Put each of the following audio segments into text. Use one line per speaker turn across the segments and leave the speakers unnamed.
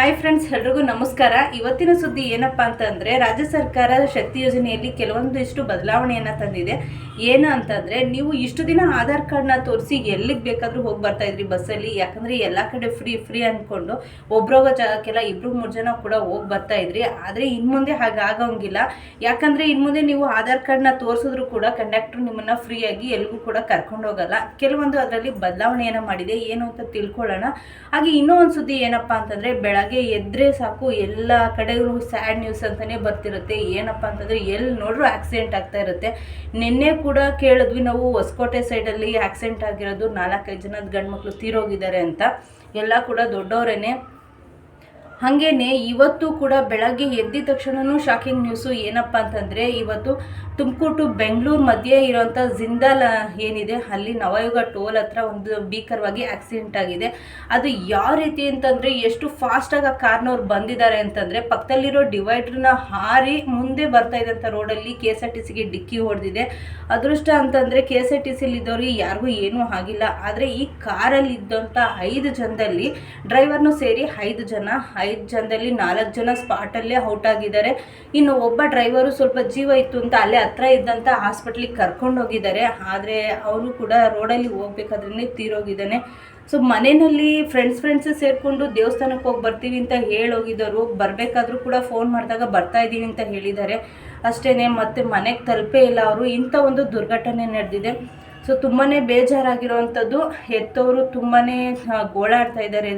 Hi friends, ಎಲ್ರಿಗೂ ನಮಸ್ಕಾರ. ಇವತ್ತಿನ ಸುದ್ದಿ ಏನಪ್ಪಾ ಅಂತಂದ್ರೆ, ರಾಜ್ಯ ಸರ್ಕಾರ ಶಕ್ತಿ ಯೋಜನೆಯಲ್ಲಿ ಕೆಲವೊಂದಿಷ್ಟು ಬದಲಾವಣೆಯನ್ನ ತಂದಿದೆ. ಏನು ಅಂತಂದ್ರೆ, ನೀವು ಇಷ್ಟು ದಿನ ಆಧಾರ್ ಕಾರ್ಡ್ನ ತೋರಿಸಿ ಎಲ್ಲಿಗೆ ಬೇಕಾದ್ರೂ ಹೋಗಿ ಬರ್ತಾ ಇದ್ರಿ ಬಸ್ಸಲ್ಲಿ. ಯಾಕಂದ್ರೆ ಎಲ್ಲ ಕಡೆ ಫ್ರೀ ಅನ್ಕೊಂಡು ಒಬ್ರೋಗೋ ಜಾಗಕ್ಕೆಲ್ಲ 2-3 ಜನ ಕೂಡ ಹೋಗಿ ಬರ್ತಾ ಇದ್ರಿ. ಆದ್ರೆ ಇನ್ಮುಂದೆ ಹಾಗಾಗಂಗಿಲ್ಲ. ಯಾಕಂದ್ರೆ ಇನ್ಮುಂದೆ ನೀವು ಆಧಾರ್ ಕಾರ್ಡ್ನ ತೋರಿಸಿದ್ರು ಕೂಡ ಕಂಡಕ್ಟರ್ ನಿಮ್ಮನ್ನ ಫ್ರೀಯಾಗಿ ಎಲ್ಗೂ ಕೂಡ ಕರ್ಕೊಂಡು ಹೋಗಲ್ಲ. ಕೆಲವೊಂದು ಅದರಲ್ಲಿ ಬದಲಾವಣೆಯನ್ನ ಮಾಡಿದೆ. ಏನು ಅಂತ ತಿಳ್ಕೊಳ್ಳೋಣ. ಹಾಗೆ ಇನ್ನೂ ಒಂದು ಸುದ್ದಿ ಏನಪ್ಪಾ ಅಂತಂದ್ರೆ, ಬೆಳಗ್ಗೆ ಎದ್ರೆ ಸಾಕು ಎಲ್ಲ ಕಡೆಗೂ ಸ್ಯಾಡ್ ನ್ಯೂಸ್ ಅಂತಾನೆ ಬರ್ತಿರುತ್ತೆ. ಏನಪ್ಪಾ ಅಂತಂದ್ರೆ, ಎಲ್ಲಿ ನೋಡ್ರು ಆಕ್ಸಿಡೆಂಟ್ ಆಗ್ತಾ ಇರುತ್ತೆ. ನಿನ್ನೆ ಕೂಡ ಕೇಳಿದ್ವಿ ನಾವು, ಹೊಸಕೋಟೆ ಸೈಡಲ್ಲಿ ಆಕ್ಸಿಡೆಂಟ್ ಆಗಿರೋದು 4-5 ಜನದ ಗಂಡು ಮಕ್ಕಳು ತೀರೋಗಿದ್ದಾರೆ ಅಂತ. ಎಲ್ಲ ಕೂಡ ದೊಡ್ಡವರೇನೆ. ಹಾಗೇನೆ ಇವತ್ತು ಕೂಡ ಬೆಳಗ್ಗೆ ಎದ್ದಿದ ತಕ್ಷಣವೂ ಶಾಕಿಂಗ್ ನ್ಯೂಸು. ಏನಪ್ಪ ಅಂತಂದರೆ, ಇವತ್ತು ತುಮಕೂರು ಟು ಬೆಂಗಳೂರು ಮಧ್ಯೆ ಇರೋಂಥ ಜಿಂದಾಲ್ ಏನಿದೆ ಅಲ್ಲಿ ನವಯುಗ ಟೋಲ್ ಹತ್ರ ಒಂದು ಭೀಕರವಾಗಿ ಆಕ್ಸಿಡೆಂಟ್ ಆಗಿದೆ. ಅದು ಯಾವ ರೀತಿ ಅಂತಂದರೆ, ಎಷ್ಟು ಫಾಸ್ಟಾಗಿ ಆ ಕಾರ್ನವ್ರು ಬಂದಿದ್ದಾರೆ ಅಂತಂದರೆ, ಪಕ್ಕದಲ್ಲಿರೋ ಡಿವೈಡ್ರನ್ನ ಹಾರಿ ಮುಂದೆ ಬರ್ತಾ ಇದ್ದಂಥ ರೋಡಲ್ಲಿ KSRTCಗೆ ಡಿಕ್ಕಿ ಹೊಡೆದಿದೆ. ಅದೃಷ್ಟ ಅಂತಂದರೆ KSRTCಲಿ ಇದ್ದವ್ರಿಗೆ ಯಾರಿಗೂ ಏನೂ ಆಗಿಲ್ಲ. ಆದರೆ ಈ ಕಾರಲ್ಲಿ ಇದ್ದಂಥ 5 ಜನದಲ್ಲಿ ಡ್ರೈವರ್ನು ಸೇರಿ 5 ಜನದಲ್ಲಿ 4 ಜನ ಸ್ಪಾಟಲ್ಲೇ ಔಟ್ ಆಗಿದ್ದಾರೆ. ಇನ್ನು ಒಬ್ಬ ಡ್ರೈವರು ಸ್ವಲ್ಪ ಜೀವ ಇತ್ತು ಅಂತ ಅಲ್ಲೇ ಹತ್ರ ಇದ್ದಂಥ ಹಾಸ್ಪಿಟ್ಲಿಗೆ ಕರ್ಕೊಂಡು ಹೋಗಿದ್ದಾರೆ. ಆದರೆ ಅವನು ಕೂಡ ರೋಡಲ್ಲಿ ಹೋಗ್ಬೇಕಾದ್ರೇ ತೀರೋಗಿದ್ದಾನೆ. ಸೊ ಮನೆಯಲ್ಲಿ ಫ್ರೆಂಡ್ಸ್ ಸೇರಿಕೊಂಡು ದೇವಸ್ಥಾನಕ್ಕೆ ಹೋಗಿ ಬರ್ತೀವಿ ಅಂತ ಹೋಗಿದ್ದವರು ಬರಬೇಕಾದ್ರೂ ಕೂಡ ಫೋನ್ ಮಾಡಿದಾಗ ಬರ್ತಾ ಇದ್ದೀವಿ ಅಂತ ಹೇಳಿದ್ದಾರೆ. ಅಷ್ಟೇ, ಮತ್ತೆ ಮನೆಗೆ ತಲುಪೇ ಇಲ್ಲ ಅವರು. ಇಂಥ ಒಂದು ದುರ್ಘಟನೆ ನಡೆದಿದೆ. ಸೊ ತುಂಬಾ ಬೇಜಾರಾಗಿರುವಂಥದ್ದು. ಹೆತ್ತವರು ತುಂಬಾ ಗೋಳಾಡ್ತಾ ಇದ್ದಾರೆ.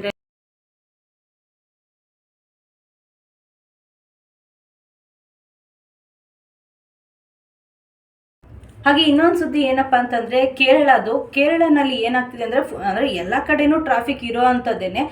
ಹಾಗೆ ಇನ್ನೊಂದು ಸುದ್ದಿ ಏನಪ್ಪ ಅಂತಂದರೆ, ಕೇರಳನಲ್ಲಿ ಏನಾಗ್ತಿದೆ ಅಂದರೆ ಎಲ್ಲ ಕಡೆನೂ ಟ್ರಾಫಿಕ್ ಇರೋ ಅಂಥದ್ದೇನೆ.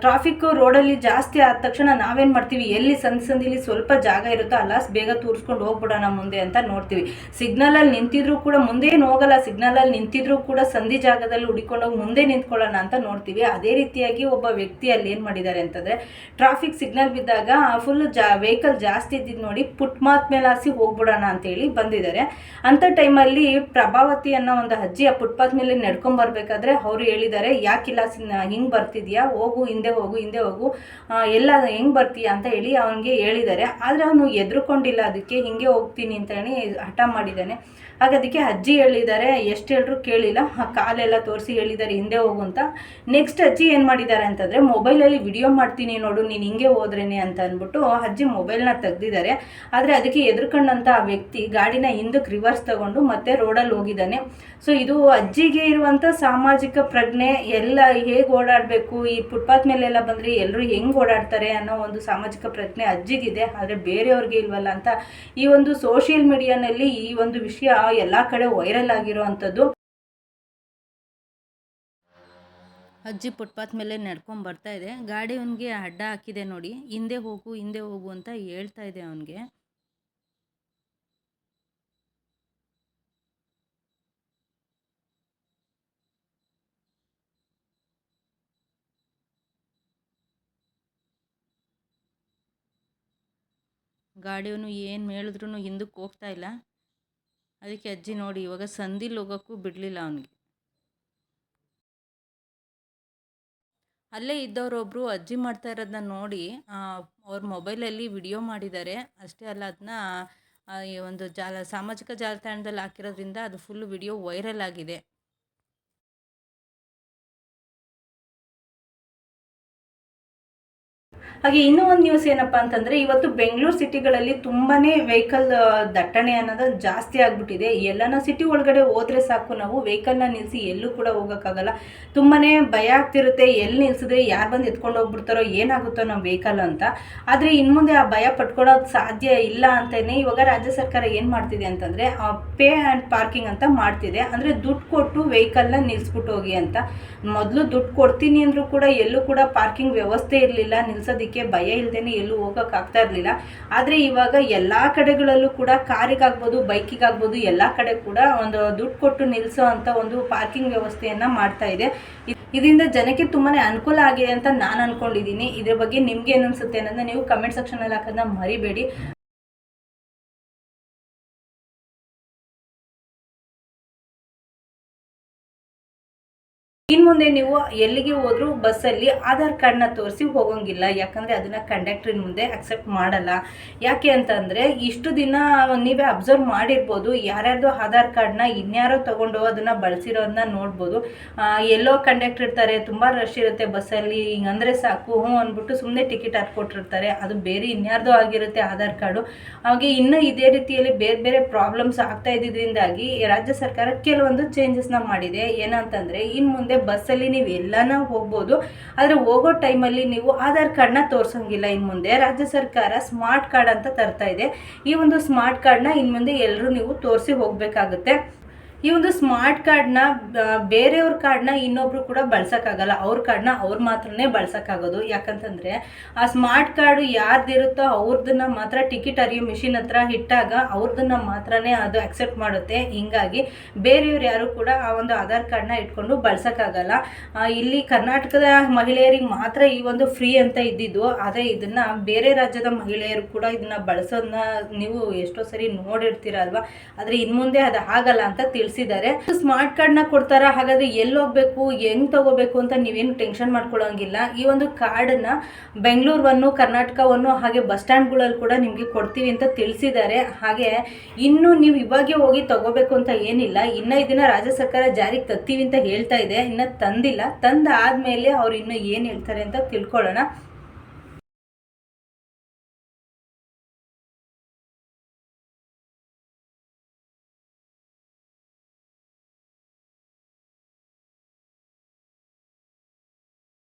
ಟ್ರಾಫಿಕ್ಕು ರೋಡಲ್ಲಿ ಜಾಸ್ತಿ ಆದ ತಕ್ಷಣ ನಾವೇನು ಮಾಡ್ತೀವಿ, ಎಲ್ಲಿ ಸಂದಿಲಿ ಸ್ವಲ್ಪ ಜಾಗ ಇರುತ್ತೋ ಅಲ್ಲ ಬೇಗ ತೂರಿಸ್ಕೊಂಡು ಹೋಗ್ಬಿಡೋಣ ಮುಂದೆ ಅಂತ ನೋಡ್ತೀವಿ. ಸಿಗ್ನಲಲ್ಲಿ ನಿಂತಿದ್ರು ಕೂಡ ಮುಂದೆ ಏನು ಹೋಗಲ್ಲ. ಸಿಗ್ನಲಲ್ಲಿ ನಿಂತಿದ್ರು ಕೂಡ ಸಂಧಿ ಜಾಗದಲ್ಲಿ ಹುಡಿಕೊಂಡೋಗಿ ಮುಂದೆ ನಿಂತ್ಕೊಳ್ಳೋಣ ಅಂತ ನೋಡ್ತೀವಿ. ಅದೇ ರೀತಿಯಾಗಿ ಒಬ್ಬ ವ್ಯಕ್ತಿ ಅಲ್ಲಿ ಏನು ಮಾಡಿದ್ದಾರೆ ಅಂತಂದರೆ, ಟ್ರಾಫಿಕ್ ಸಿಗ್ನಲ್ ಬಿದ್ದಾಗ ಫುಲ್ ವೆಹಿಕಲ್ ಜಾಸ್ತಿ ಇದ್ದಿದ್ದು ನೋಡಿ ಫುಟ್ಪಾತ್ ಮೇಲೆ ಹಾಸಿ ಹೋಗ್ಬಿಡೋಣ ಅಂತೇಳಿ ಬಂದಿದ್ದಾರೆ. ಅಂಥ ಟೈಮಲ್ಲಿ ಪ್ರಭಾವತಿ ಅನ್ನೋ ಒಂದು ಅಜ್ಜಿ ಆ ಫುಟ್ಪಾತ್ ಮೇಲೆ ನಡ್ಕೊಂಬರ್ಬೇಕಾದ್ರೆ ಅವರು ಹೇಳಿದ್ದಾರೆ, ಯಾಕಿಲ್ಲ ಹಿಂಗೆ ಬರ್ತಿದ್ಯಾ, ಹೋಗು ಹಿಂದೆ ಹೋಗು ಎಲ್ಲ ಹೆಂಗೆ ಬರ್ತೀಯ ಅಂತ ಹೇಳಿ ಅವನಿಗೆ ಹೇಳಿದ್ದಾರೆ. ಆದರೆ ಅವನು ಎದ್ರುಕೊಂಡಿಲ್ಲ. ಅದಕ್ಕೆ ಹಿಂಗೆ ಹೋಗ್ತೀನಿ ಅಂತ ಹೇಳಿ ಹಠ ಮಾಡಿದ್ದಾನೆ. ಹಾಗೆ ಅದಕ್ಕೆ ಅಜ್ಜಿ ಹೇಳಿದ್ದಾರೆ, ಎಷ್ಟು ಹೇಳಿದ್ರು ಕೇಳಿಲ್ಲ. ಕಾಲೆಲ್ಲ ತೋರಿಸಿ ಹೇಳಿದ್ದಾರೆ ಹಿಂದೆ ಹೋಗು ಅಂತ. ನೆಕ್ಸ್ಟ್ ಅಜ್ಜಿ ಏನು ಮಾಡಿದ್ದಾರೆ ಅಂತಂದರೆ, ಮೊಬೈಲಲ್ಲಿ ವಿಡಿಯೋ ಮಾಡ್ತೀನಿ ನೋಡು ನೀನು ಹಿಂಗೆ ಹೋದ್ರೇನೆ ಅಂತ ಅಂದ್ಬಿಟ್ಟು ಅಜ್ಜಿ ಮೊಬೈಲ್ನ ತೆಗ್ದಿದ್ದಾರೆ. ಆದರೆ ಅದಕ್ಕೆ ಎದುರ್ಕೊಂಡಂಥ ಆ ವ್ಯಕ್ತಿ ಗಾಡಿನ ಹಿಂದಕ್ಕೆ ರಿವರ್ಸ್ ತಗೊಂಡು ಮತ್ತೆ ರೋಡಲ್ಲಿ ಹೋಗಿದ್ದಾನೆ. ಸೊ ಇದು ಅಜ್ಜಿಗೆ ಇರುವಂಥ ಸಾಮಾಜಿಕ ಪ್ರಜ್ಞೆ. ಎಲ್ಲ ಹೇಗೆ ಓಡಾಡಬೇಕು, ಈ ಫುಟ್ಪಾತ್ ಮೇಲೆಲ್ಲ ಬಂದರೆ ಎಲ್ಲರೂ ಹೆಂಗೆ ಓಡಾಡ್ತಾರೆ ಅನ್ನೋ ಒಂದು ಸಾಮಾಜಿಕ ಪ್ರಜ್ಞೆ ಅಜ್ಜಿಗಿದೆ. ಆದರೆ ಬೇರೆಯವ್ರಿಗೆ ಇಲ್ವಲ್ಲ ಅಂತ ಈ ಒಂದು ಸೋಷಿಯಲ್ ಮೀಡಿಯಾನಲ್ಲಿ ಈ ಒಂದು ವಿಷಯ ಎಲ್ಲ ಕಡೆ ವೈರಲ್ ಆಗಿರೋ ಅಂಥದ್ದು. ಅಜ್ಜಿ ಫುಟ್ಪಾತ್ ಮೇಲೆ ನಡ್ಕೊಂಡು ಬರ್ತಾ ಇದೆ. ಗಾಡಿ ಅವನಿಗೆ ಅಡ್ಡ ಹಾಕಿದೆ ನೋಡಿ, ಹಿಂದೆ ಹೋಗು ಅಂತ ಹೇಳ್ತಾ ಇದೆ ಅವನಿಗೆ. ಗಾಡಿಯವನು ಏನು ಹೇಳಿದ್ರು ಹಿಂದಕ್ಕೆ ಹೋಗ್ತಾ ಇಲ್ಲ. ಅದಕ್ಕೆ ಅಜ್ಜಿ ನೋಡಿ ಇವಾಗ ಸಂದಿಲ್ ಹೋಗೋಕ್ಕೂ ಬಿಡಲಿಲ್ಲ ಅವನಿಗೆ. ಅಲ್ಲೇ ಇದ್ದವರೊಬ್ಬರು ಅಜ್ಜಿ ಮಾಡ್ತಾ ಇರೋದನ್ನ ನೋಡಿ ಅವ್ರ ಮೊಬೈಲಲ್ಲಿ ವಿಡಿಯೋ ಮಾಡಿದ್ದಾರೆ. ಅಷ್ಟೇ ಅಲ್ಲ, ಅದನ್ನ ಈ ಒಂದು ಸಾಮಾಜಿಕ ಜಾಲತಾಣದಲ್ಲಿ ಹಾಕಿರೋದ್ರಿಂದ ಅದು ಫುಲ್ ವಿಡಿಯೋ ವೈರಲ್ ಆಗಿದೆ. ಹಾಗೆ ಇನ್ನೂ ಒಂದು ನ್ಯೂಸ್ ಏನಪ್ಪ ಅಂತಂದರೆ, ಇವತ್ತು ಬೆಂಗಳೂರು ಸಿಟಿಗಳಲ್ಲಿ ತುಂಬಾ ವೆಹಿಕಲ್ ದಟ್ಟಣೆ ಅನ್ನೋದು ಜಾಸ್ತಿ ಆಗಿಬಿಟ್ಟಿದೆ. ಎಲ್ಲನ ಸಿಟಿ ಒಳಗಡೆ ಹೋದರೆ ಸಾಕು, ನಾವು ವೆಹಿಕಲ್ನ ನಿಲ್ಲಿಸಿ ಎಲ್ಲೂ ಕೂಡ ಹೋಗೋಕ್ಕಾಗಲ್ಲ. ತುಂಬಾ ಭಯ ಆಗ್ತಿರುತ್ತೆ, ಎಲ್ಲಿ ನಿಲ್ಲಿಸಿದ್ರೆ ಯಾರು ಬಂದು ಎತ್ಕೊಂಡು ಹೋಗ್ಬಿಡ್ತಾರೋ, ಏನಾಗುತ್ತೋ ನಮ್ಮ ವೆಹಿಕಲ್ ಅಂತ. ಆದರೆ ಇನ್ನು ಮುಂದೆ ಆ ಭಯ ಪಟ್ಕೊಳ್ಳೋದು ಸಾಧ್ಯ ಇಲ್ಲ ಅಂತಲೇ ಇವಾಗ ರಾಜ್ಯ ಸರ್ಕಾರ ಏನು ಮಾಡ್ತಿದೆ ಅಂತಂದರೆ, ಪೇ ಆ್ಯಂಡ್ ಪಾರ್ಕಿಂಗ್ ಅಂತ ಮಾಡ್ತಿದೆ. ಅಂದರೆ ದುಡ್ಡು ಕೊಟ್ಟು ವೆಹಿಕಲ್ನ ನಿಲ್ಲಿಸ್ಬಿಟ್ಟು ಹೋಗಿ ಅಂತ. ಮೊದಲು ದುಡ್ಡು ಕೊಡ್ತೀನಿ ಅಂದರೂ ಕೂಡ ಎಲ್ಲೂ ಕೂಡ ಪಾರ್ಕಿಂಗ್ ವ್ಯವಸ್ಥೆ ಇರಲಿಲ್ಲ. ನಿಲ್ಸೋದಕ್ಕೆ ಭಯ ಇಲ್ಲದೇನೆ ಎಲ್ಲೂ ಹೋಗೋಕ್ಕಾಗ್ತಾ ಇರಲಿಲ್ಲ. ಆದರೆ ಇವಾಗ ಎಲ್ಲ ಕಡೆಗಳಲ್ಲೂ ಕೂಡ ಕಾರಿಗಾಗ್ಬೋದು, ಬೈಕಿಗಾಗ್ಬೋದು, ಎಲ್ಲ ಕಡೆ ಕೂಡ ಒಂದು ದುಡ್ಡು ಕೊಟ್ಟು ನಿಲ್ಲಿಸೋ ಅಂತ ಒಂದು ಪಾರ್ಕಿಂಗ್ ವ್ಯವಸ್ಥೆಯನ್ನು ಮಾಡ್ತಾ ಇದೆ. ಇದರಿಂದ ಜನಕ್ಕೆ ತುಂಬಾ ಅನುಕೂಲ ಆಗಿದೆ ಅಂತ ನಾನು ಅಂದ್ಕೊಂಡಿದ್ದೀನಿ. ಇದ್ರ ಬಗ್ಗೆ ನಿಮ್ಗೆ ಏನು ಅನಿಸುತ್ತೆ ಅನ್ನೋದನ್ನ ನೀವು ಕಮೆಂಟ್ ಸೆಕ್ಷನಲ್ಲಿ ಹಾಕೋದನ್ನ ಮರಿಬೇಡಿ. ಇನ್ನು ಮುಂದೆ ನೀವು ಎಲ್ಲಿಗೆ ಹೋದ್ರೂ ಬಸ್ಸಲ್ಲಿ ಆಧಾರ್ ಕಾರ್ಡ್ನ ತೋರಿಸಿ ಹೋಗೋಂಗಿಲ್ಲ. ಯಾಕಂದರೆ ಅದನ್ನು ಕಂಡಕ್ಟ್ರಿನ ಮುಂದೆ ಅಕ್ಸೆಪ್ಟ್ ಮಾಡಲ್ಲ. ಯಾಕೆ ಅಂತಂದರೆ ಇಷ್ಟು ದಿನ ನೀವೇ ಅಬ್ಸರ್ವ್ ಮಾಡಿರ್ಬೋದು, ಯಾರ್ಯಾರ್ದು ಆಧಾರ್ ಕಾರ್ಡ್ನ ಇನ್ಯಾರೋ ತೊಗೊಂಡು ಅದನ್ನು ಬಳಸಿರೋದನ್ನ ನೋಡ್ಬೋದು. ಎಲ್ಲೋ ಕಂಡಕ್ಟರ್ ಇರ್ತಾರೆ, ತುಂಬ ರಶ್ ಇರುತ್ತೆ ಬಸ್ಸಲ್ಲಿ, ಹಿಂಗಂದರೆ ಸಾಕು ಅಂದ್ಬಿಟ್ಟು ಸುಮ್ಮನೆ ಟಿಕೆಟ್ ಹಾಕ್ಕೊಟ್ಟಿರ್ತಾರೆ. ಅದು ಬೇರೆ ಇನ್ಯಾರ್ದೋ ಆಗಿರುತ್ತೆ ಆಧಾರ್ ಕಾರ್ಡು. ಹಾಗೆ ಇನ್ನೂ ಇದೇ ರೀತಿಯಲ್ಲಿ ಬೇರೆ ಬೇರೆ ಪ್ರಾಬ್ಲಮ್ಸ್ ಆಗ್ತಾ ಇದ್ದಿದ್ದರಿಂದಾಗಿ ರಾಜ್ಯ ಸರ್ಕಾರ ಕೆಲವೊಂದು ಚೇಂಜಸ್ನ ಮಾಡಿದೆ. ಏನಂತಂದರೆ ಇನ್ನು ಮುಂದೆ ಬಸ್ಸಲ್ಲಿ ನೀವು ಎಲ್ಲಾನ ಹೋಗ್ಬೋದು, ಆದರೆ ಹೋಗೋ ಟೈಮಲ್ಲಿ ನೀವು ಆಧಾರ್ ಕಾರ್ಡ್ನ ತೋರಿಸೋಂಗಿಲ್ಲ. ಇನ್ನು ಮುಂದೆ ರಾಜ್ಯ ಸರ್ಕಾರ ಸ್ಮಾರ್ಟ್ ಕಾರ್ಡ್ ಅಂತ ತರ್ತಾ ಇದೆ. ಈ ಒಂದು ಸ್ಮಾರ್ಟ್ ಕಾರ್ಡ್ನ ಇನ್ನು ಮುಂದೆ ಎಲ್ಲರೂ ನೀವು ತೋರಿಸಿ ಹೋಗಬೇಕಾಗುತ್ತೆ. ಈ ಒಂದು ಸ್ಮಾರ್ಟ್ ಕಾರ್ಡ್ನ ಬೇರೆಯವ್ರ ಕಾರ್ಡ್ನ ಇನ್ನೊಬ್ರು ಕೂಡ ಬಳಸೋಕ್ಕಾಗಲ್ಲ. ಅವ್ರ ಕಾರ್ಡ್ನ ಅವ್ರು ಮಾತ್ರನೇ ಬಳಸೋಕ್ಕಾಗೋದು. ಯಾಕಂತಂದರೆ ಆ ಸ್ಮಾರ್ಟ್ ಕಾರ್ಡು ಯಾರ್ದಿರುತ್ತೋ ಅವ್ರದನ್ನ ಮಾತ್ರ ಟಿಕೆಟ್ ಅರಿಯೋ ಮಿಷಿನ್ ಹತ್ರ ಇಟ್ಟಾಗ ಅವ್ರದನ್ನ ಮಾತ್ರನೇ ಅದು ಅಕ್ಸೆಪ್ಟ್ ಮಾಡುತ್ತೆ. ಹಿಂಗಾಗಿ ಬೇರೆಯವ್ರು ಯಾರು ಕೂಡ ಆ ಒಂದು ಆಧಾರ್ ಕಾರ್ಡ್ನ ಇಟ್ಕೊಂಡು ಬಳಸೋಕ್ಕಾಗಲ್ಲ. ಇಲ್ಲಿ ಕರ್ನಾಟಕದ ಮಹಿಳೆಯರಿಗೆ ಮಾತ್ರ ಈ ಒಂದು ಫ್ರೀ ಅಂತ ಇದ್ದಿದ್ದು, ಆದರೆ ಇದನ್ನು ಬೇರೆ ರಾಜ್ಯದ ಮಹಿಳೆಯರು ಕೂಡ ಇದನ್ನು ಬಳಸೋದನ್ನ ನೀವು ಎಷ್ಟೋ ಸರಿ ನೋಡಿರ್ತೀರಲ್ವ. ಆದರೆ ಇನ್ನು ಮುಂದೆ ಅದು ಆಗಲ್ಲ ಅಂತ ತಿಳಿಸಿದ್ದಾರೆ. ಸ್ಮಾರ್ಟ್ ಕಾರ್ಡ್ನ ಕೊಡ್ತಾರ, ಹಾಗಾದ್ರೆ ಎಲ್ಲಿ ಹೋಗ್ಬೇಕು, ಹೆಂಗ್ ತಗೋಬೇಕು ಅಂತ ನೀವೇನು ಟೆನ್ಷನ್ ಮಾಡ್ಕೊಳ್ಳೋಂಗಿಲ್ಲ. ಈ ಒಂದು ಕಾರ್ಡನ್ನ ಬೆಂಗಳೂರನ್ನು, ಕರ್ನಾಟಕವನ್ನು ಹಾಗೆ ಬಸ್ ಸ್ಟ್ಯಾಂಡ್ಗಳಲ್ಲಿ ಕೂಡ ನಿಮಗೆ ಕೊಡ್ತೀವಿ ಅಂತ ತಿಳಿಸಿದ್ದಾರೆ. ಹಾಗೆ ಇನ್ನು ನೀವು ಇವಾಗೆ ಹೋಗಿ ತಗೋಬೇಕು ಅಂತ ಏನಿಲ್ಲ. ಇನ್ನು ಇದನ್ನ ರಾಜ್ಯ ಸರ್ಕಾರ ಜಾರಿಗೆ ತರ್ತೀವಿ ಅಂತ ಹೇಳ್ತಾ ಇದೆ, ಇನ್ನು ತಂದಿಲ್ಲ. ತಂದಾದ್ಮೇಲೆ ಅವ್ರು ಇನ್ನು ಏನು ಹೇಳ್ತಾರೆ ಅಂತ ತಿಳ್ಕೊಳ್ಳೋಣ.